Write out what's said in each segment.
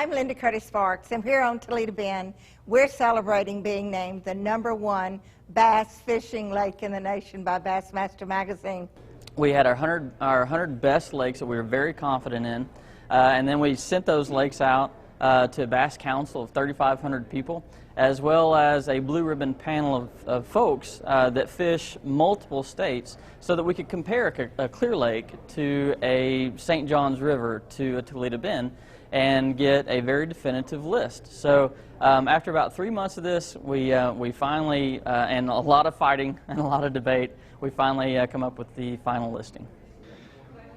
I'm Linda Curtis Sparks, and here on Toledo Bend, we're celebrating being named the #1 bass fishing lake in the nation by Bassmaster Magazine. We had our 100 best lakes that we were very confident in, and then we sent those lakes out to a Bass Council of 3,500 people, as well as a blue ribbon panel of folks that fish multiple states, so that we could compare a Clear Lake to a St. Johns River to a Toledo Bend and get a very definitive list. So after about 3 months of this, we finally, and a lot of fighting and a lot of debate, we finally come up with the final listing.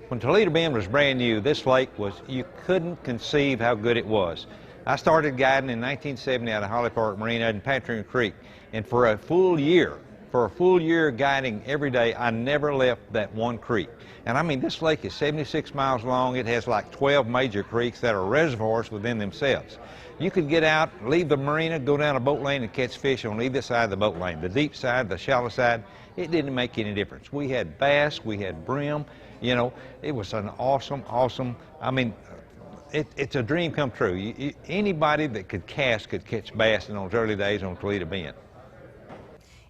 When Toledo Bend was brand new, this lake you couldn't conceive how good it was. I started guiding in 1970 out of Holly Park Marina in Patron Creek, and for a full year guiding every day, I never left that one creek. And I mean, this lake is 76 miles long. It has like 12 major creeks that are reservoirs within themselves. You could get out, leave the marina, go down a boat lane and catch fish on either side of the boat lane. The deep side, the shallow side, it didn't make any difference. We had bass, we had brim, you know, it was an awesome, I mean, it's a dream come true. Anybody that could cast could catch bass in those early days on Toledo Bend.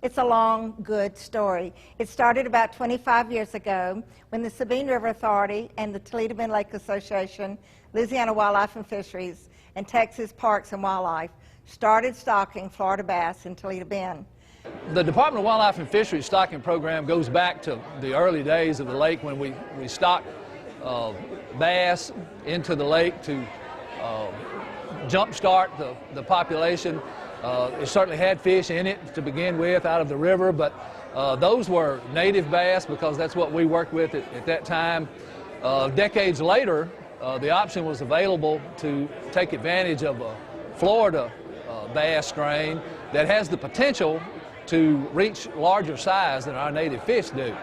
It's a long, good story. It started about 25 years ago when the Sabine River Authority and the Toledo Bend Lake Association, Louisiana Wildlife and Fisheries, and Texas Parks and Wildlife started stocking Florida bass in Toledo Bend. The Department of Wildlife and Fisheries stocking program goes back to the early days of the lake when we stocked bass into the lake to jumpstart the population. It certainly had fish in it to begin with out of the river, but those were native bass because that's what we worked with at that time. Decades later, the option was available to take advantage of a Florida bass strain that has the potential to reach larger size than our native fish do.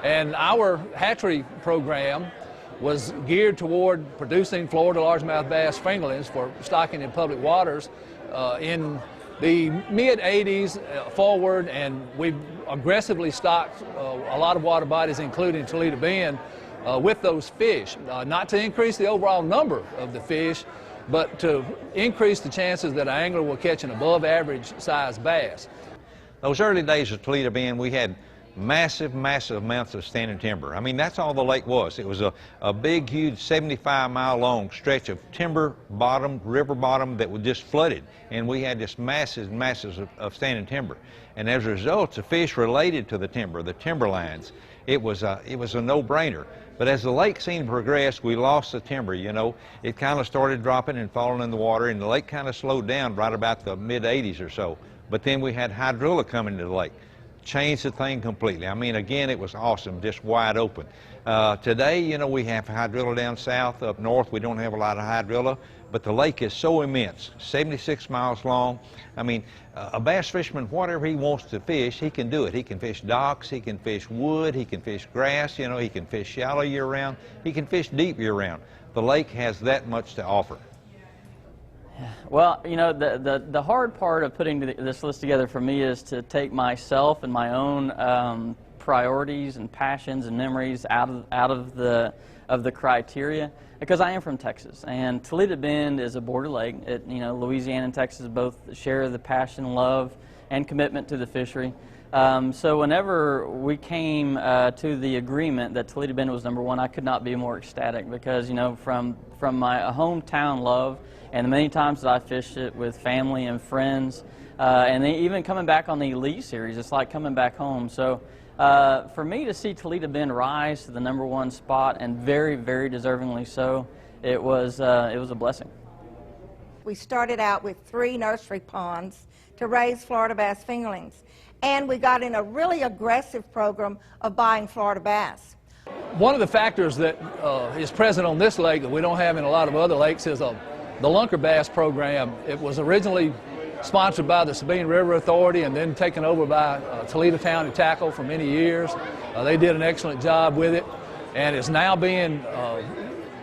And our hatchery program was geared toward producing Florida largemouth bass fingerlings for stocking in public waters in the mid-'80s forward, and we aggressively stocked a lot of water bodies, including Toledo Bend, with those fish, not to increase the overall number of the fish, but to increase the chances that an angler will catch an above-average size bass. Those early days of Toledo Bend, we had massive amounts of standing timber. I mean, that's all the lake was. It was a big, huge 75-mile long stretch of timber bottom, river bottom that was just flooded. And we had just masses of standing timber. And as a result, the fish related to the timber lines, it was a no-brainer. But as the lake seemed to progress, we lost the timber, you know. It kind of started dropping and falling in the water, and the lake kind of slowed down right about the mid-'80s or so. But then we had hydrilla coming into the lake. Changed the thing completely. I mean, again, it was awesome, just wide open. Today, you know, we have hydrilla down south. Up north, we don't have a lot of hydrilla, but the lake is so immense, 76 miles long. I mean, a bass fisherman, whatever he wants to fish, he can do it. He can fish docks, he can fish wood, he can fish grass, you know, he can fish shallow year-round, he can fish deep year-round. The lake has that much to offer. Well, you know, the hard part of putting this list together for me is to take myself and my own priorities and passions and memories out of the criteria, because I am from Texas, and Toledo Bend is a border lake. You know, Louisiana and Texas both share the passion, love, and commitment to the fishery. So whenever we came to the agreement that Toledo Bend was #1, I could not be more ecstatic, because, you know, from my hometown love and the many times that I fished it with family and friends, and then even coming back on the Elite Series, it's like coming back home. So for me to see Toledo Bend rise to the #1 spot, and very deservingly so, it was a blessing. We started out with 3 nursery ponds to raise Florida bass fingerlings, and we got in a really aggressive program of buying Florida bass. One of the factors that is present on this lake that we don't have in a lot of other lakes is the lunker bass program. It was originally sponsored by the Sabine River Authority and then taken over by Toledo County Tackle for many years. They did an excellent job with it, and it's now being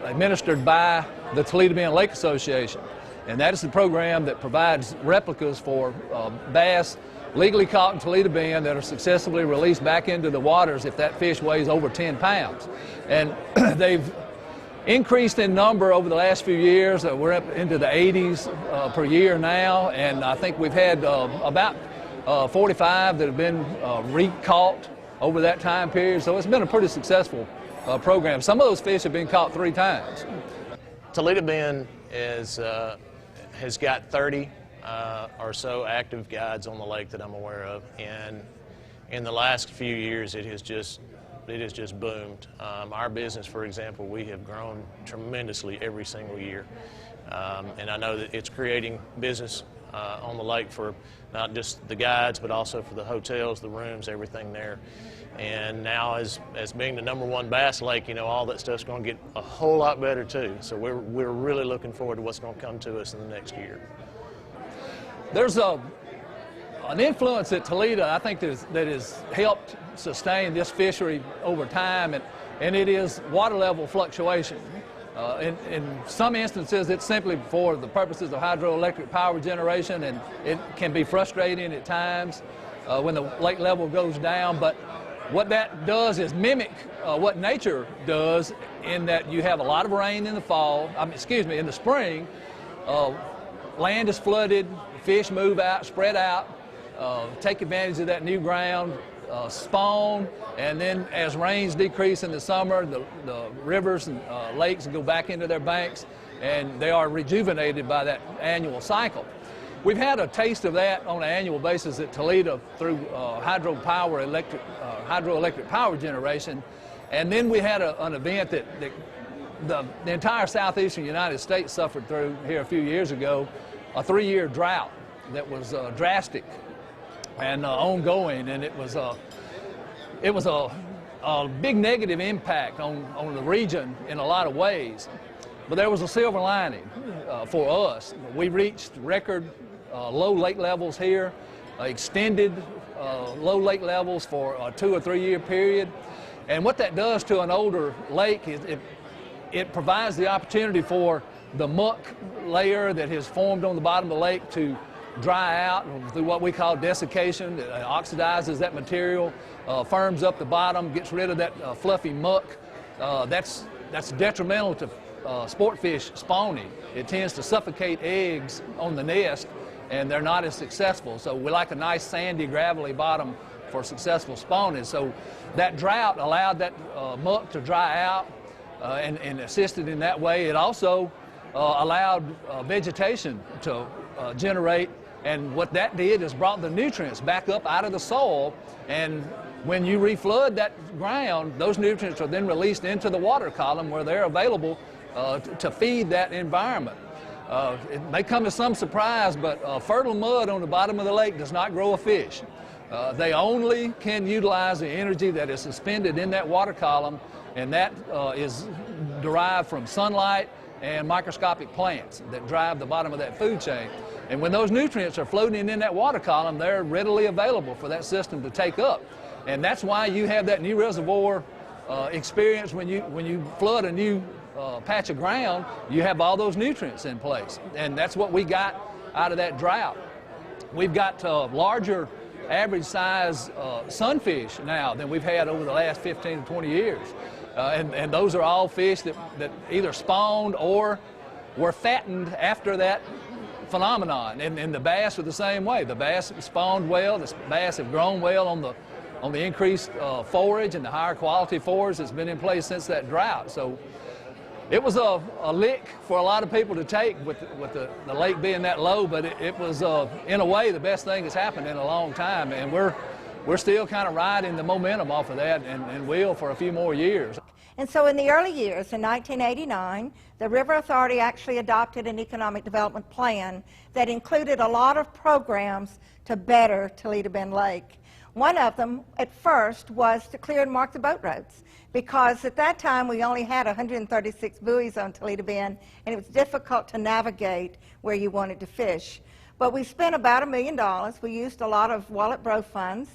administered by the Toledo Bend Lake Association. And that is the program that provides replicas for bass legally caught in Toledo Bend that are successfully released back into the waters if that fish weighs over 10 pounds. And they've increased in number over the last few years. We're up into the 80s per year now, and I think we've had about 45 that have been recaught over that time period. So it's been a pretty successful program. Some of those fish have been caught 3 times. Toledo Bend has got 30 or so active guides on the lake that I'm aware of, and in the last few years it has just boomed. Our business, for example, we have grown tremendously every single year, and I know that it's creating business on the lake for not just the guides, but also for the hotels, the rooms, everything there. And now, as being the #1 bass lake, you know, all that stuff's going to get a whole lot better too. So we're really looking forward to what's going to come to us in the next year. There's an influence at Toledo, I think, that has helped sustain this fishery over time, and it is water level fluctuation. In some instances, it's simply for the purposes of hydroelectric power generation, and it can be frustrating at times when the lake level goes down. But what that does is mimic what nature does, in that you have a lot of rain in the fall, in the spring, land is flooded, fish move out, spread out, take advantage of that new ground, spawn, and then as rains decrease in the summer, the rivers and lakes go back into their banks, and they are rejuvenated by that annual cycle. We've had a taste of that on an annual basis at Toledo through hydroelectric power generation, and then we had an event that the entire southeastern United States suffered through here a few years ago, a 3-year drought that was drastic and ongoing, and it was a big negative impact on the region in a lot of ways. But there was a silver lining for us. We reached record low lake levels here, extended low lake levels for a 2 or 3 year period. And what that does to an older lake is it provides the opportunity for the muck layer that has formed on the bottom of the lake to dry out through what we call desiccation. It oxidizes that material, firms up the bottom, gets rid of that fluffy muck. That's detrimental to sport fish spawning. It tends to suffocate eggs on the nest, and they're not as successful. So we like a nice sandy, gravelly bottom for successful spawning. So that drought allowed that muck to dry out and assisted in that way. It also allowed vegetation to generate, and what that did is brought the nutrients back up out of the soil, and when you reflood that ground, those nutrients are then released into the water column where they're available to feed that environment. It may come as some surprise, but fertile mud on the bottom of the lake does not grow a fish. They only can utilize the energy that is suspended in that water column, and that is derived from sunlight and microscopic plants that drive the bottom of that food chain. And when those nutrients are floating in that water column, they're readily available for that system to take up. And that's why you have that new reservoir experience when you flood a new patch of ground. You have all those nutrients in place, and that's what we got out of that drought. We've got larger average size sunfish now than we've had over the last 15 to 20 years. And those are all fish that either spawned or were fattened after that phenomenon. And the bass are the same way. The bass spawned well, the bass have grown well on the increased forage and the higher quality forage that's been in place since that drought. So it was a lick for a lot of people to take with the lake being that low, but it was, in a way, the best thing that's happened in a long time. And we're still kind of riding the momentum off of that, and will for a few more years. And so in the early years, in 1989, the River Authority actually adopted an economic development plan that included a lot of programs to better Toledo Bend Lake. One of them, at first, was to clear and mark the boat roads, because at that time we only had 136 buoys on Toledo Bend, and it was difficult to navigate where you wanted to fish. But we spent about $1 million. We used a lot of Wallet Bro funds,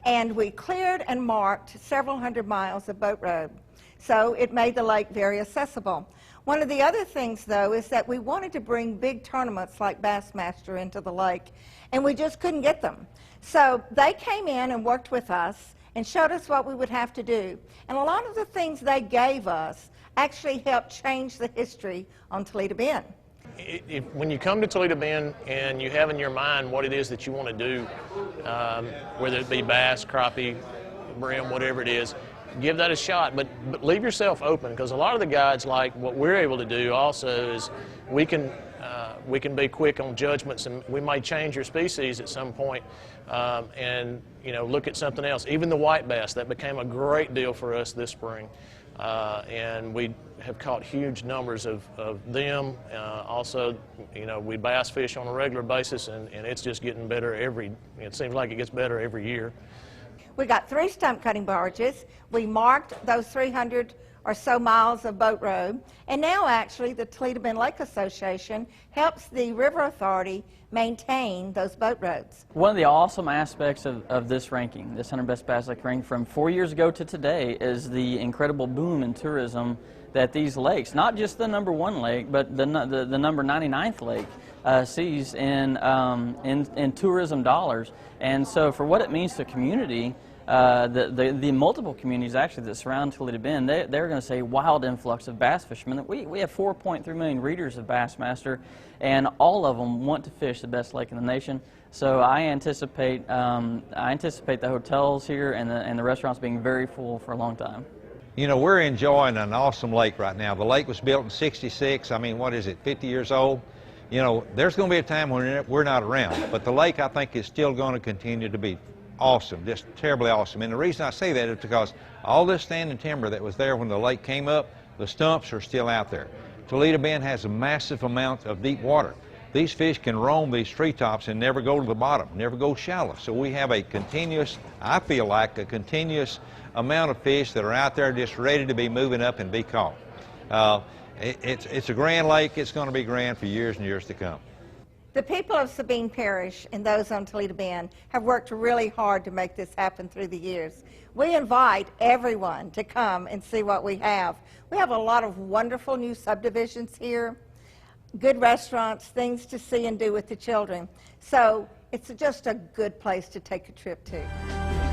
and we cleared and marked several hundred miles of boat road. So it made the lake very accessible. One of the other things, though, is that we wanted to bring big tournaments like Bassmaster into the lake, and we just couldn't get them. So they came in and worked with us and showed us what we would have to do. And a lot of the things they gave us actually helped change the history on Toledo Bend. When you come to Toledo Bend and you have in your mind what it is that you want to do, whether it be bass, crappie, brim, whatever it is, give that a shot, but leave yourself open, because a lot of the guides, like what we're able to do also, is we can be quick on judgments, and we might change your species at some point, and look at something else. Even the white bass, that became a great deal for us this spring, and we have caught huge numbers of them. Also, we bass fish on a regular basis, and it's just getting better it seems like it gets better every year. We got 3 stump cutting barges. We marked those 300 or so miles of boat road, and now actually the Toledo Bend Lake Association helps the River Authority maintain those boat roads. One of the awesome aspects of this ranking, this 100 Best Bass Lake ranking from 4 years ago to today, is the incredible boom in tourism that these lakes, not just the number 1 lake, but the number 99th lake, sees in tourism dollars. And so for what it means to community, the multiple communities actually that surround Toledo Bend, they're going to say wild influx of bass fishermen. We have 4.3 million readers of Bassmaster, and all of them want to fish the best lake in the nation. So I anticipate the hotels here and the restaurants being very full for a long time. We're enjoying an awesome lake right now. The lake was built in '66. I mean, what is it, 50 years old? There's going to be a time when we're not around, but the lake, I think, is still going to continue to be awesome, just terribly awesome. And the reason I say that is because all this standing timber that was there when the lake came up, the stumps are still out there. Toledo Bend has a massive amount of deep water. These fish can roam these treetops and never go to the bottom, never go shallow. So we have a continuous, I feel like, a continuous amount of fish that are out there just ready to be moving up and be caught. It's a grand lake. It's going to be grand for years and years to come. The people of Sabine Parish and those on Toledo Bend have worked really hard to make this happen through the years. We invite everyone to come and see what we have. We have a lot of wonderful new subdivisions here, good restaurants, things to see and do with the children. So it's just a good place to take a trip to.